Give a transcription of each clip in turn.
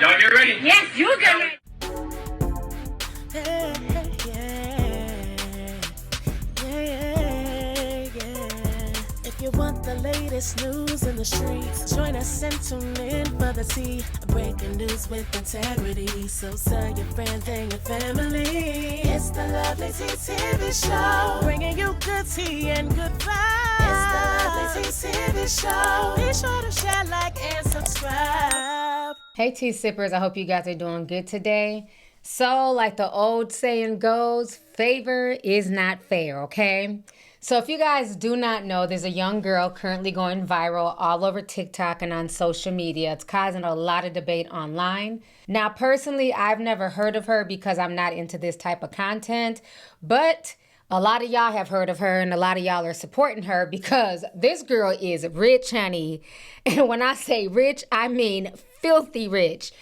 Y'all get ready? Yes, you get ready. If you want the latest news in the streets, join us and tune in for the tea. Breaking news with integrity. So tell your friends and your family. It's the Lovelyti TV show, bringing you good tea and good vibes. It's the Lovelyti TV show. Be sure to share, like, and subscribe. Hey tea sippers, I hope you guys are doing good today. So, like the old saying goes, favor is not fair, okay? So if you guys do not know, there's a young girl currently going viral all over TikTok and on social media. It's causing a lot of debate online. Now, personally, I've never heard of her because I'm not into this type of content, but a lot of y'all have heard of her and a lot of y'all are supporting her because this girl is rich, honey. And when I say rich, I mean filthy rich.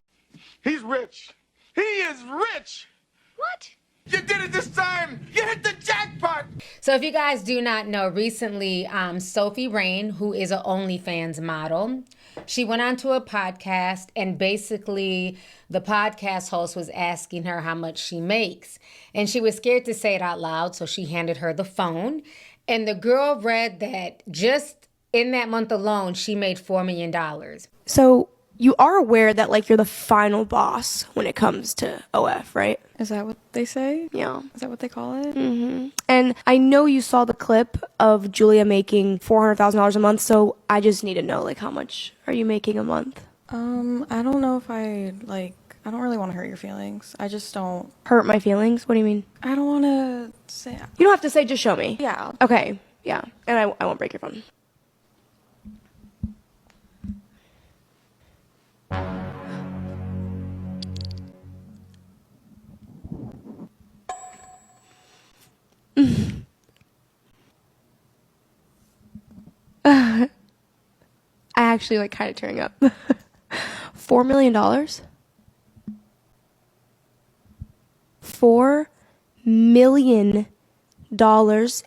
He's rich. He is rich. What? You did it this time. You hit the jackpot. So if you guys do not know, recently Sophie Rain, who is an OnlyFans model, she went onto a podcast and basically the podcast host was asking her how much she makes. And she was scared to say it out loud, so she handed her the phone. And the girl read that just in that month alone, she made $4 million. So you are aware that, like, you're the final boss when it comes to OF, right? Is that what they say? Yeah. Is that what they call it? Mm-hmm. And I know you saw the clip of Julia making $400,000 a month, so I just need to know, like, how much are you making a month? I don't know if I don't really want to hurt your feelings. I just don't. Hurt my feelings? What do you mean? I don't want to say. You don't have to say, just show me. Yeah. Okay, yeah. And I won't break your phone. I actually like kind of tearing up. $4 million? $4 million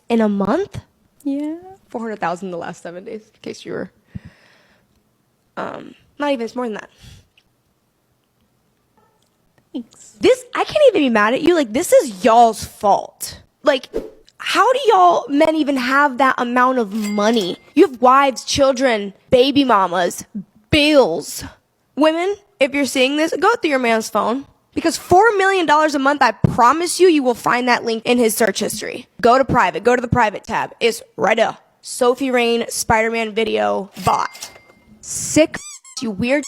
in a month? Yeah. 400,000 the last 7 days, in case you were not even, it's more than that. Thanks. This, I can't even be mad at you. Like, this is y'all's fault. Like, how do y'all men even have that amount of money? You have wives, children, baby mamas, bills. Women, if you're seeing this, go through your man's phone. Because $4 million a month, I promise you will find that link in his search history. Go to private, go to the private tab. It's right there. Sophie Rain, Spider-Man video, bot. Sick, you weird.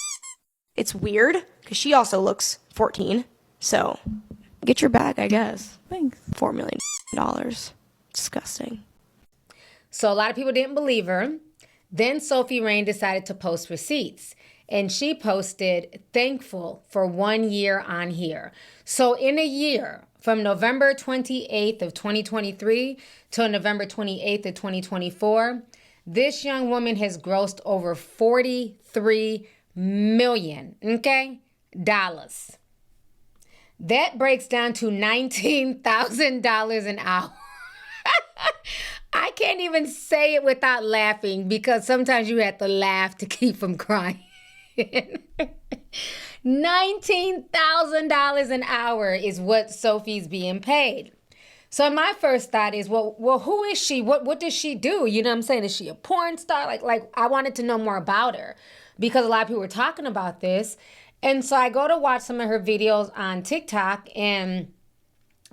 It's weird, because she also looks 14. So, get your bag, I guess. Thanks. $4 million. Disgusting. So a lot of people didn't believe her. Then Sophie Rain decided to post receipts. And she posted, thankful for 1 year on here. So in a year, from November 28th of 2023 to November 28th of 2024, this young woman has grossed over $43 million, okay, dollars. That breaks down to $19,000 an hour. I can't even say it without laughing because sometimes you have to laugh to keep from crying. $19,000 an hour is what Sophie's being paid. So my first thought is, well, who is she? What does she do? You know what I'm saying? Is she a porn star? Like I wanted to know more about her because a lot of people were talking about this. And so I go to watch some of her videos on TikTok and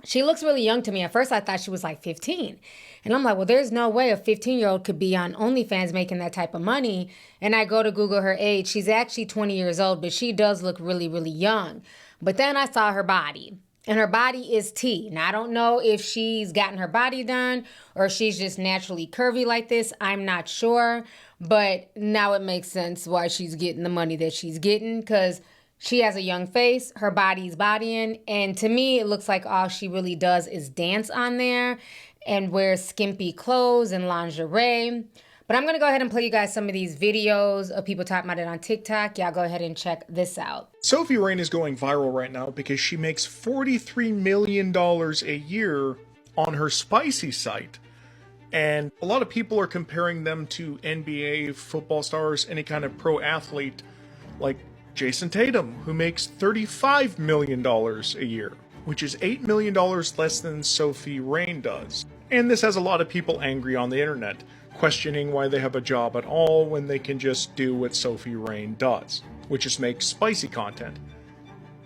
she looks really young to me. At first I thought she was like 15. And I'm like, well, there's no way a 15-year-old could be on OnlyFans making that type of money. And I go to Google her age. She's actually 20 years old, but she does look really, really young. But then I saw her body. And her body is T. Now, I don't know if she's gotten her body done or if she's just naturally curvy like this. I'm not sure. But now it makes sense why she's getting the money that she's getting because she has a young face, her body's bodying, and to me, it looks like all she really does is dance on there and wears skimpy clothes and lingerie. But I'm going to go ahead and play you guys some of these videos of people talking about it on TikTok. Y'all go ahead and check this out. Sophie Rain is going viral right now because she makes $43 million a year on her spicy site. And a lot of people are comparing them to NBA football stars, any kind of pro athlete, like Jason Tatum, who makes $35 million a year, which is $8 million less than Sophie Rain does. And this has a lot of people angry on the internet, questioning why they have a job at all when they can just do what Sophie Rain does, which is make spicy content.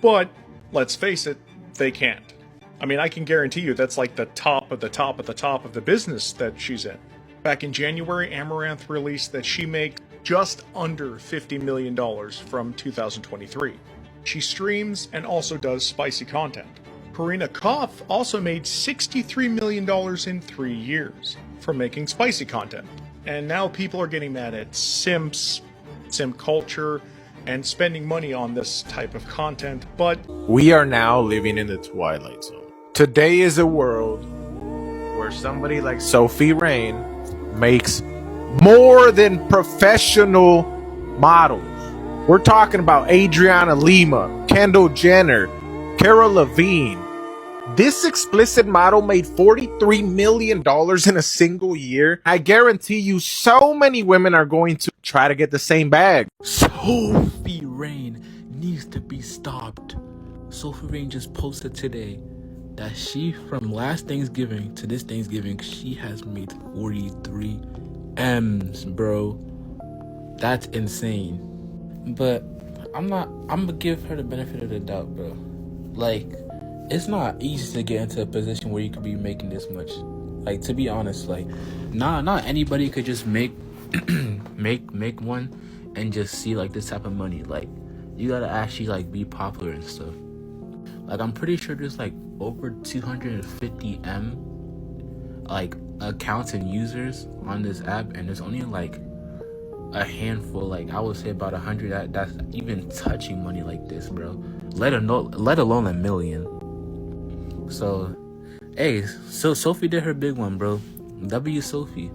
But, let's face it, they can't. I mean, I can guarantee you that's like the top of the top of the top of the business that she's in. Back in January, Amaranth released that she makes just under $50 million from 2023. She streams and also does spicy content. Karina Koff also made $63 million in 3 years from making spicy content. And now people are getting mad at simps, simp culture, and spending money on this type of content, but we are now living in the twilight zone. Today is a world where somebody like Sophie Rain makes more than professional models. We're talking about Adriana Lima, Kendall Jenner, Cara Levine. This explicit model made $43 million in a single year. I guarantee you so many women are going to try to get the same bag. Sophie Rain needs to be stopped. Sophie Rain just posted today that she, from last Thanksgiving to this Thanksgiving, she has made 43 M's, bro. That's insane. But I'm gonna give her the benefit of the doubt, bro. Like, it's not easy to get into a position where you could be making this much. Like, to be honest, like, not anybody could just make make one and just see like this type of money. Like, you gotta actually like be popular and stuff. Like, I'm pretty sure there's like over 250 like accounts and users on this app, and there's only like a handful, like I would say about 100 that's even touching money like this, bro. Let alone a million. So, hey, so Sophie did her big one, bro. W Sophie.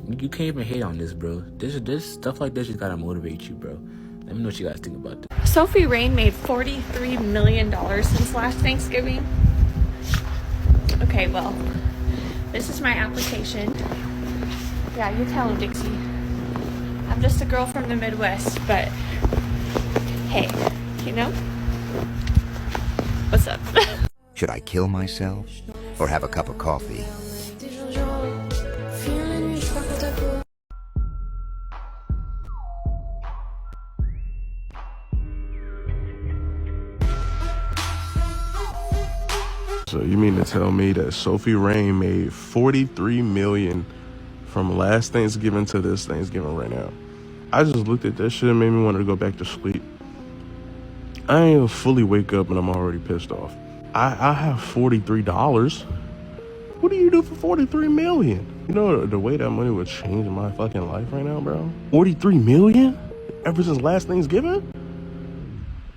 You can't even hate on this, bro. This stuff like this just gotta motivate you, bro. Let me know what you guys think about this. Sophie Rain made $43 million since last Thanksgiving. Okay, well, this is my application. Yeah, you tell him, Dixie. I'm just a girl from the Midwest, but hey, you know? What's up? Should I kill myself or have a cup of coffee? So you mean to tell me that Sophie Rain made $43 million from last Thanksgiving to this Thanksgiving right now? I just looked at that shit and made me want to go back to sleep. I ain't even fully wake up and I'm already pissed off. I have $43. What do you do for $43 million? You know the way that money would change my fucking life right now, bro? $43 million? Ever since last Thanksgiving?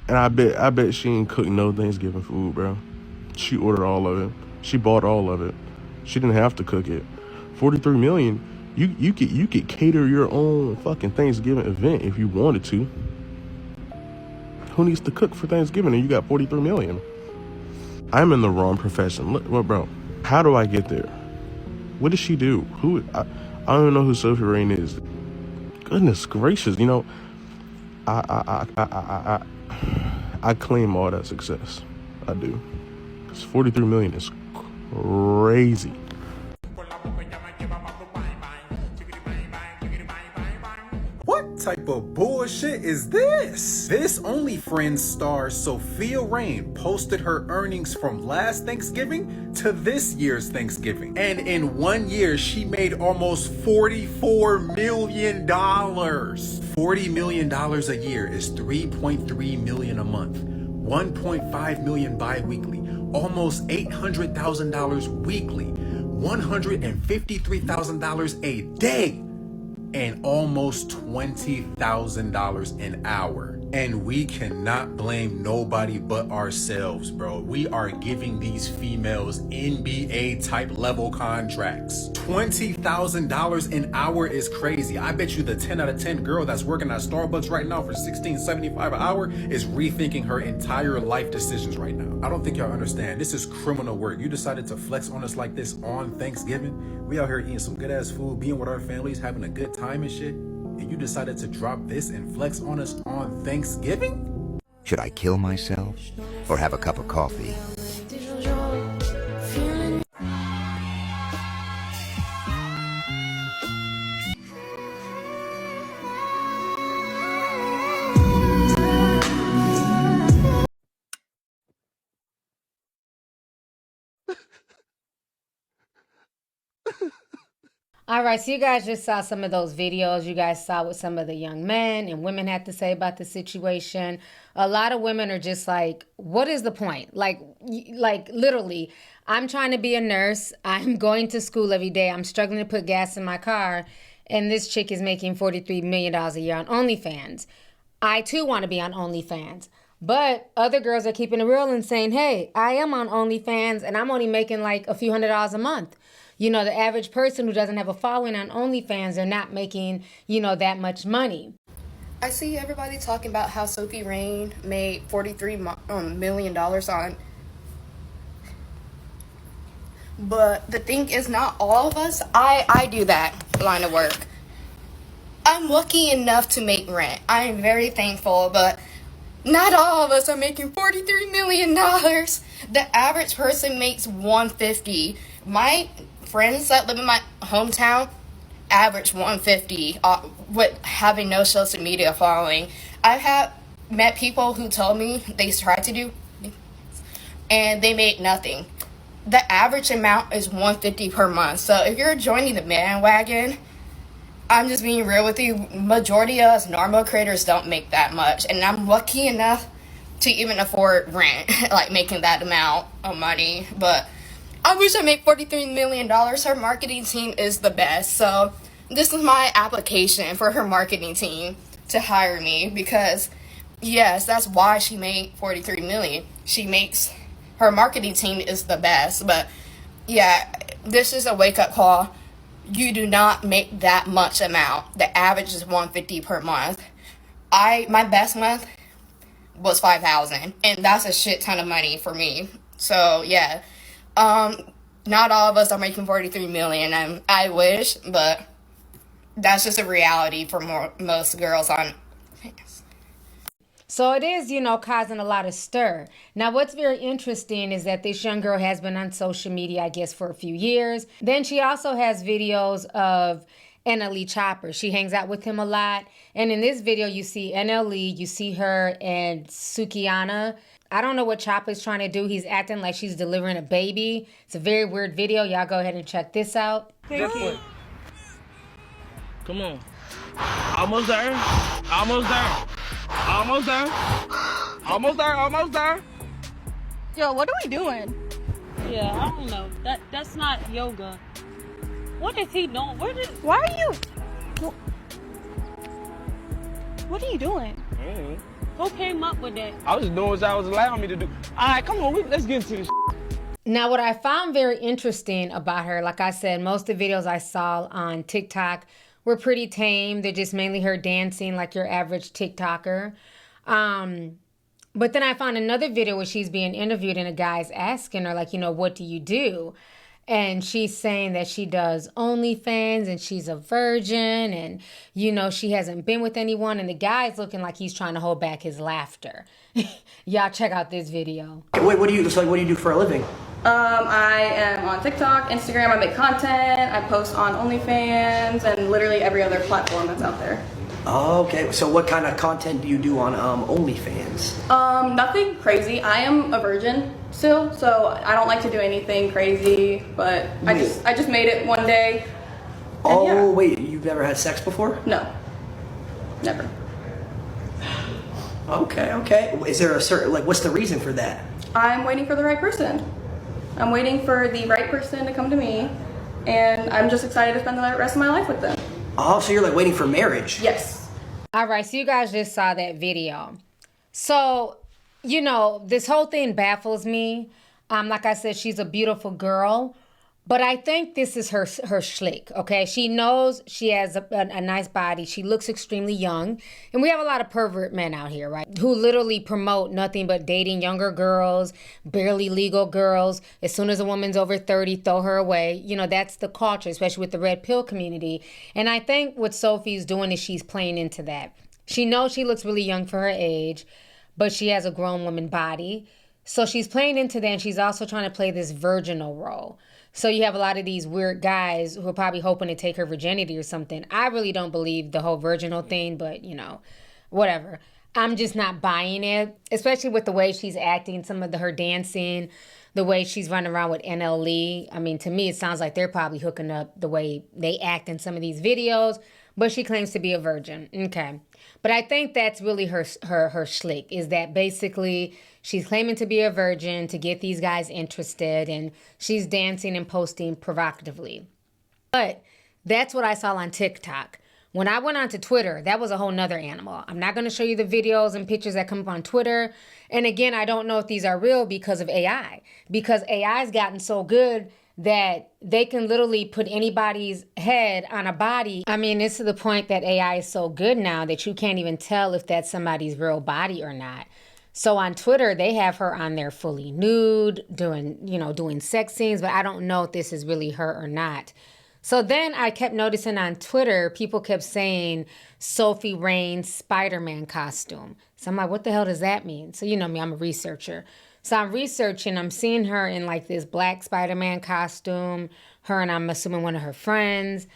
And I bet she ain't cooked no Thanksgiving food, bro. She ordered all of it. She bought all of it. She didn't have to cook it. $43 million. You could cater your own fucking Thanksgiving event if you wanted to. Who needs to cook for Thanksgiving and you got $43 million? I'm in the wrong profession. Look, well, bro, how do I get there? What does she do? I don't even know who Sophie Rain is. Goodness gracious, you know, I claim all that success. I do. 43 million is crazy. What type of bullshit is this? This OnlyFriends star Sophia Rain posted her earnings from last Thanksgiving to this year's Thanksgiving. And in 1 year, she made almost $44 million. $40 million a year is $3.3 million a month. 1.5 million bi-weekly, almost $800,000 weekly, $153,000 a day, and almost $20,000 an hour. And we cannot blame nobody but ourselves, bro. We are giving these females NBA type level contracts. $20,000 an hour is crazy. I bet you the 10 out of 10 girl that's working at Starbucks right now for $16.75 an hour is rethinking her entire life decisions right now. I don't think y'all understand. This is criminal work. You decided to flex on us like this on Thanksgiving. We out here eating some good ass food, being with our families, having a good time and shit. and you decided to drop this and flex on us on Thanksgiving? Should I kill myself or have a cup of coffee? All right, so you guys just saw some of those videos. You guys saw what some of the young men and women had to say about the situation. A lot of women are just like, what is the point? Like literally, I'm trying to be a nurse. I'm going to school every day. I'm struggling to put gas in my car. And this chick is making $43 million a year on OnlyFans. I too want to be on OnlyFans. But other girls are keeping it real and saying, hey, I am on OnlyFans and I'm only making like a few $100s a month. You know, the average person who doesn't have a following on OnlyFans, they're not making, that much money. I see everybody talking about how Sophie Rain made $43 million on. But the thing is, not all of us, I do that line of work. I'm lucky enough to make rent. I am very thankful, but not all of us are making $43 million. The average person makes $150. My friends that live in my hometown average $150 with having no social media following. I have met people who told me they tried to do and they made nothing. The average amount is $150 per month. So if you're joining the bandwagon, I'm just being real with you. Majority of us normal creators don't make that much, and I'm lucky enough to even afford rent, like making that amount of money. But I wish I made $43 million. Her marketing team is the best. So this is my application for her marketing team to hire me because, yes, that's why she made $43 million. Her marketing team is the best. But, yeah, this is a wake-up call. You do not make that much amount. The average is $150 per month. My best month was $5,000, and that's a shit ton of money for me. So, yeah. Not all of us are making $43 million, and I wish, but that's just a reality for most girls on. So it is, causing a lot of stir. Now, what's very interesting is that this young girl has been on social media, I guess, for a few years. Then she also has videos of NLE Chopper. She hangs out with him a lot. And in this video, you see NLE, you see her and Sukiana. I don't know what Chopper's trying to do. He's acting like she's delivering a baby. It's a very weird video. Y'all go ahead and check this out. Thank you. Come on. Almost there. Almost there. Almost there. Almost there. Almost there. Yo, what are we doing? Yeah, I don't know. That's not yoga. What is he doing? Why are you? What are you doing? Who came up with that? I was just doing what I was allowing me to do. All right, come on. Let's get into this. Now, what I found very interesting about her, like I said, most of the videos I saw on TikTok were pretty tame. They're just mainly her dancing like your average TikToker. But then I found another video where she's being interviewed and a guy's asking her, like, what do you do? And she's saying that she does OnlyFans and she's a virgin and, she hasn't been with anyone. And the guy's looking like he's trying to hold back his laughter. Y'all check out this video. Okay, wait, what do you do for a living? I am on TikTok, Instagram, I make content, I post on OnlyFans, and literally every other platform that's out there. Oh, okay, so what kind of content do you do on OnlyFans? Nothing crazy. I am a virgin still, so I don't like to do anything crazy, but I just made it one day. Oh, yeah. Wait, you've never had sex before? No, never. Okay. Is there a certain, what's the reason for that? I'm waiting for the right person. I'm waiting for the right person to come to me, and I'm just excited to spend the rest of my life with them. Oh, so you're waiting for marriage? Yes. All right, so you guys just saw that video. So, this whole thing baffles me. Like I said, she's a beautiful girl, But I think this is her schlick, okay? She knows she has a nice body. She looks extremely young. And we have a lot of pervert men out here, right? Who literally promote nothing but dating younger girls, barely legal girls. As soon as a woman's over 30, throw her away. You know, that's the culture, especially with the red pill community. And I think what Sophie's doing is she's playing into that. She knows she looks really young for her age, but she has a grown woman body. So she's playing into that, and she's also trying to play this virginal role. So you have a lot of these weird guys who are probably hoping to take her virginity or something. I really don't believe the whole virginal thing, but, you know, whatever. I'm just not buying it, especially with the way she's acting, some of her dancing, the way she's running around with NLE. I mean, to me, it sounds like they're probably hooking up the way they act in some of these videos, but she claims to be a virgin. Okay. But I think that's really her schlick, is that basically she's claiming to be a virgin to get these guys interested, and she's dancing and posting provocatively. But that's what I saw on TikTok. When I went onto Twitter, that was a whole nother animal. I'm not going to show you the videos and pictures that come up on Twitter. And again, I don't know if these are real because of AI. Because AI's gotten so good that they can literally put anybody's head on a body. I mean, it's to the point that AI is so good now that you can't even tell if that's somebody's real body or not. So on Twitter, they have her on there fully nude, doing sex scenes, but I don't know if this is really her or not. So then I kept noticing on Twitter, people kept saying Sophie Rain Spider-Man costume. So I'm like, what the hell does that mean? So you know me, I'm a researcher. So I'm researching, I'm seeing her in like this black Spider-Man costume, her and I'm assuming one of her friends,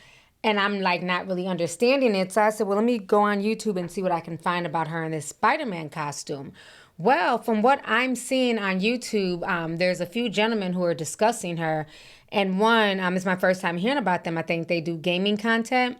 and I'm like not really understanding it. So I said, well, let me go on YouTube and see what I can find about her in this Spider-Man costume. Well, from what I'm seeing on YouTube, there's a few gentlemen who are discussing her, and one, it's my first time hearing about them. I think they do gaming content.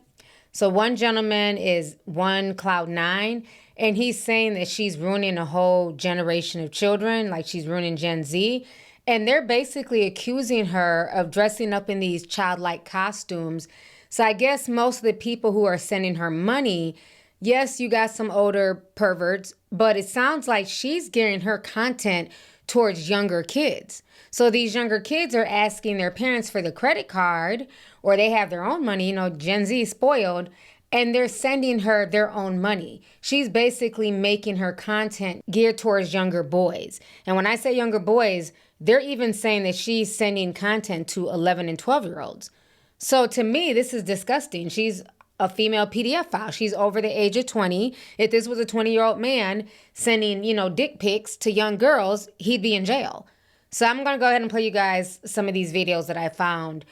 So one gentleman is Cloud9, and he's saying that she's ruining a whole generation of children, like she's ruining Gen Z. And they're basically accusing her of dressing up in these childlike costumes. So I guess most of the people who are sending her money, yes, you got some older perverts, but it sounds like she's gearing her content towards younger kids. So these younger kids are asking their parents for the credit card, or they have their own money, Gen Z is spoiled, and they're sending her their own money. She's basically making her content geared towards younger boys. And when I say younger boys, they're even saying that she's sending content to 11 and 12-year-olds. So to me, this is disgusting. She's a female PDF file. She's over the age of 20. If this was a 20-year-old man sending, dick pics to young girls, he'd be in jail. So I'm going to go ahead and play you guys some of these videos that I found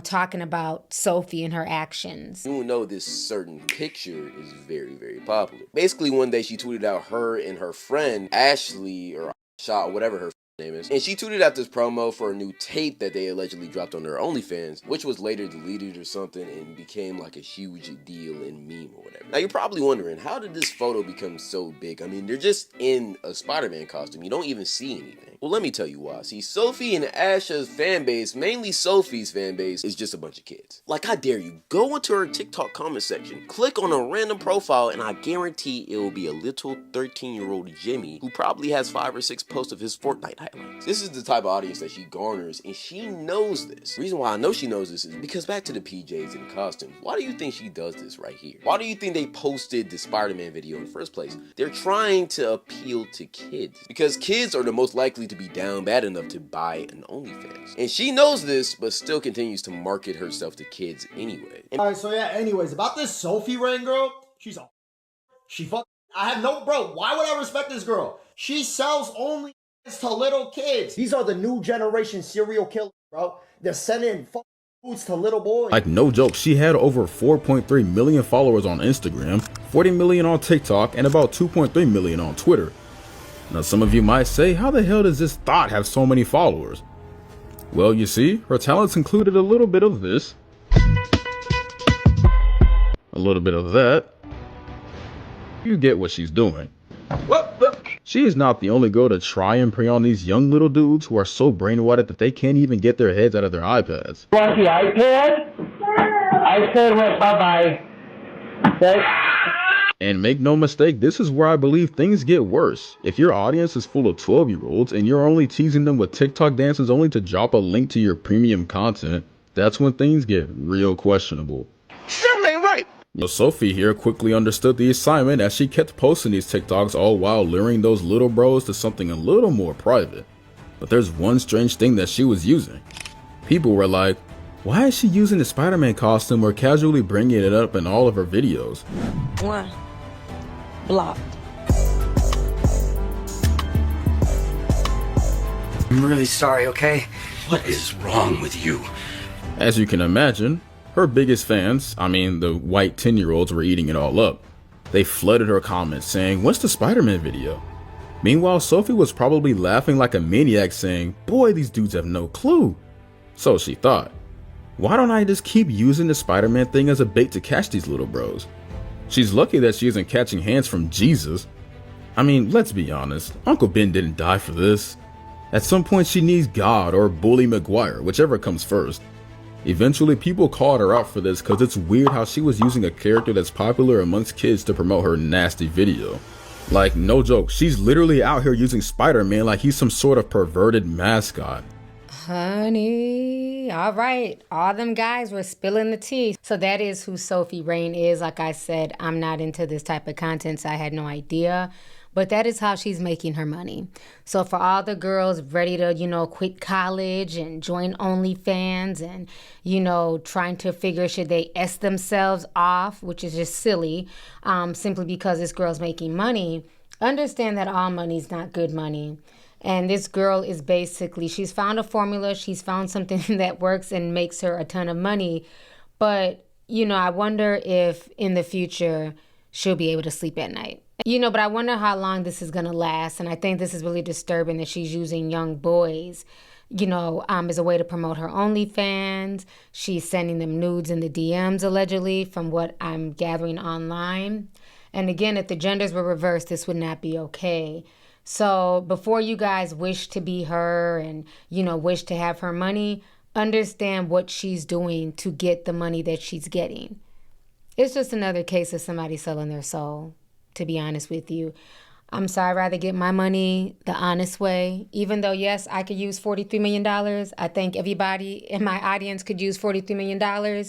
talking about Sophie and her actions. You will know this certain picture is very, very popular. Basically, one day she tweeted out her and her friend, Ashley, or Shaw, whatever her name is, and she tweeted out this promo for a new tape that they allegedly dropped on their OnlyFans, which was later deleted or something and became like a huge deal and meme or whatever. Now you're probably wondering, how did this photo become so big? I mean, they're just in a Spider-Man costume. You don't even see anything. Well, let me tell you why. See, Sophie and Asha's fan base, mainly Sophie's fan base, is just a bunch of kids. Like, I dare you, go into her TikTok comment section, click on a random profile, and I guarantee it will be a little 13-year-old Jimmy who probably has 5 or 6 posts of his Fortnite highlights. This is the type of audience that she garners, and she knows this. The reason why I know she knows this is because back to the PJs and costumes. Why do you think she does this right here? Why do you think they posted the Spider-Man video in the first place? They're trying to appeal to kids, because kids are the most likely to be down bad enough to buy an OnlyFans. And she knows this, but still continues to market herself to kids anyway. Alright, so yeah, anyways, about this Sophie Rain girl, I have no, bro, why would I respect this girl? She sells only to little kids. These are the new generation serial killers, bro. They're sending foods to little boys. Like, no joke, she had over 4.3 million followers on Instagram, 40 million on TikTok, and about 2.3 million on Twitter. Now, some of you might say, how the hell does this thought have so many followers? Well, you see, her talents included a little bit of this, a little bit of that. You get what she's doing. She is not the only girl to try and prey on these young little dudes who are so brainwashed that they can't even get their heads out of their iPads. Want the iPad? I said, well, bye-bye. And make no mistake, this is where I believe things get worse. If your audience is full of 12-year-olds and you're only teasing them with TikTok dances only to drop a link to your premium content, that's when things get real questionable. Something ain't right. Sophie here quickly understood the assignment as she kept posting these TikToks all while luring those little bros to something a little more private. But there's one strange thing that she was using. People were like, why is she using the Spider-Man costume or casually bringing it up in all of her videos? Blocked. I'm really sorry, okay? What is wrong with you? As you can imagine, her biggest fans, the white 10-year-olds, were eating it all up. They flooded her comments saying, what's the Spider-Man video? Meanwhile, Sophie was probably laughing like a maniac saying, boy, these dudes have no clue. So she thought, why don't I just keep using the Spider-Man thing as a bait to catch these little bros? She's lucky that she isn't catching hands from Jesus. Let's be honest, Uncle Ben didn't die for this. At some point she needs God or Bully McGuire, whichever comes first. Eventually people called her out for this because it's weird how she was using a character that's popular amongst kids to promote her nasty video. Like, no joke, she's literally out here using Spider-Man like he's some sort of perverted mascot. Honey, all right. All them guys were spilling the tea. So that is who Sophie Rain is. Like I said, I'm not into this type of content, so I had no idea. But that is how she's making her money. So for all the girls ready to, quit college and join OnlyFans and, trying to figure should they S themselves off, which is just silly, simply because this girl's making money, understand that all money is not good money. And this girl is basically, she's found a formula. She's found something that works and makes her a ton of money. But, I wonder if in the future she'll be able to sleep at night. But I wonder how long this is going to last. And I think this is really disturbing that she's using young boys, as a way to promote her OnlyFans. She's sending them nudes in the DMs, allegedly, from what I'm gathering online. And again, if the genders were reversed, this would not be okay. So before you guys wish to be her and, wish to have her money, understand what she's doing to get the money that she's getting. It's just another case of somebody selling their soul, to be honest with you. I'm sorry, I'd rather get my money the honest way. Even though, yes, I could use $43 million. I think everybody in my audience could use $43 million.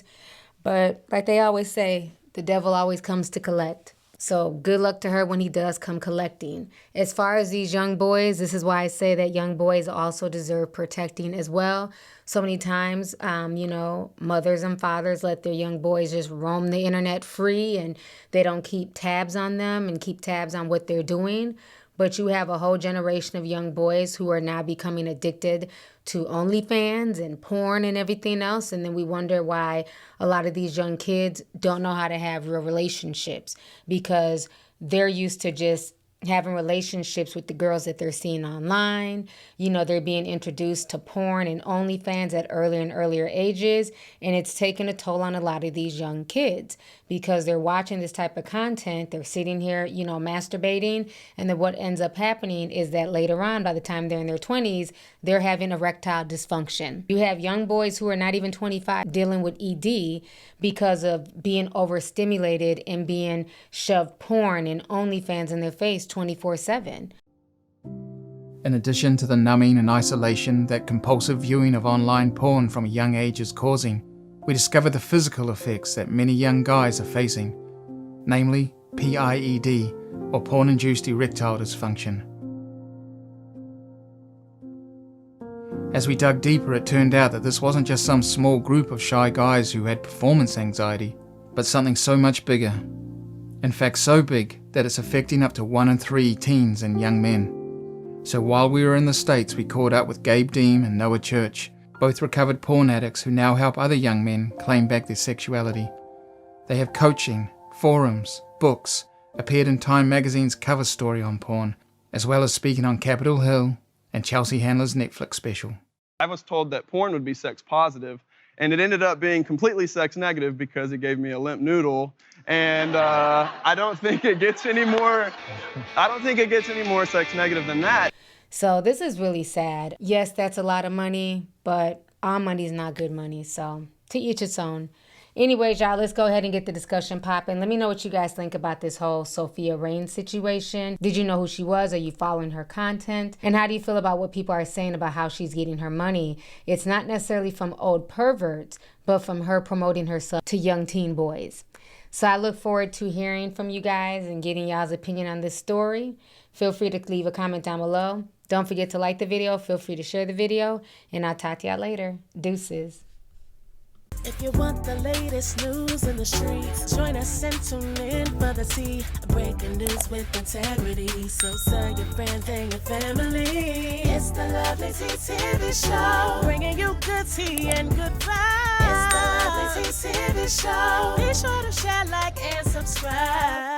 But like they always say, the devil always comes to collect. So good luck to her when he does come collecting. As far as these young boys, this is why I say that young boys also deserve protecting as well. So many times, mothers and fathers let their young boys just roam the internet free and they don't keep tabs on them and keep tabs on what they're doing. But you have a whole generation of young boys who are now becoming addicted to OnlyFans and porn and everything else. And then we wonder why a lot of these young kids don't know how to have real relationships because they're used to just having relationships with the girls that they're seeing online. They're being introduced to porn and OnlyFans at earlier and earlier ages. And it's taken a toll on a lot of these young kids because they're watching this type of content. They're sitting here, masturbating. And then what ends up happening is that later on, by the time they're in their 20s, they're having erectile dysfunction. You have young boys who are not even 25 dealing with ED because of being overstimulated and being shoved porn and OnlyFans in their face 24/7. In addition to the numbing and isolation that compulsive viewing of online porn from a young age is causing, we discover the physical effects that many young guys are facing, namely PIED, or porn-induced erectile dysfunction. As we dug deeper, it turned out that this wasn't just some small group of shy guys who had performance anxiety, but something so much bigger. In fact, so big that it's affecting up to 1 in 3 teens and young men. So while we were in the States, we caught up with Gabe Deem and Noah Church, both recovered porn addicts who now help other young men claim back their sexuality. They have coaching, forums, books, appeared in Time magazine's cover story on porn, as well as speaking on Capitol Hill and Chelsea Handler's Netflix special. I was told that porn would be sex positive, and it ended up being completely sex negative because it gave me a limp noodle. And I don't think it gets any more sex negative than that. So this is really sad. Yes, that's a lot of money, but all money is not good money. So to each its own. Anyways, y'all, let's go ahead and get the discussion popping. Let me know what you guys think about this whole Sophia Rain situation. Did you know who she was? Are you following her content? And how do you feel about what people are saying about how she's getting her money? It's not necessarily from old perverts, but from her promoting herself to young teen boys. So I look forward to hearing from you guys and getting y'all's opinion on this story. Feel free to leave a comment down below. Don't forget to like the video. Feel free to share the video. And I'll talk to y'all later. Deuces. If you want the latest news in the streets, join us and tune in for the tea. Breaking news with integrity. So tell your friends and your family. It's the Lovelyti TV show, bringing you good tea and good vibes. It's the Lovelyti TV show. Be sure to share, like, and subscribe.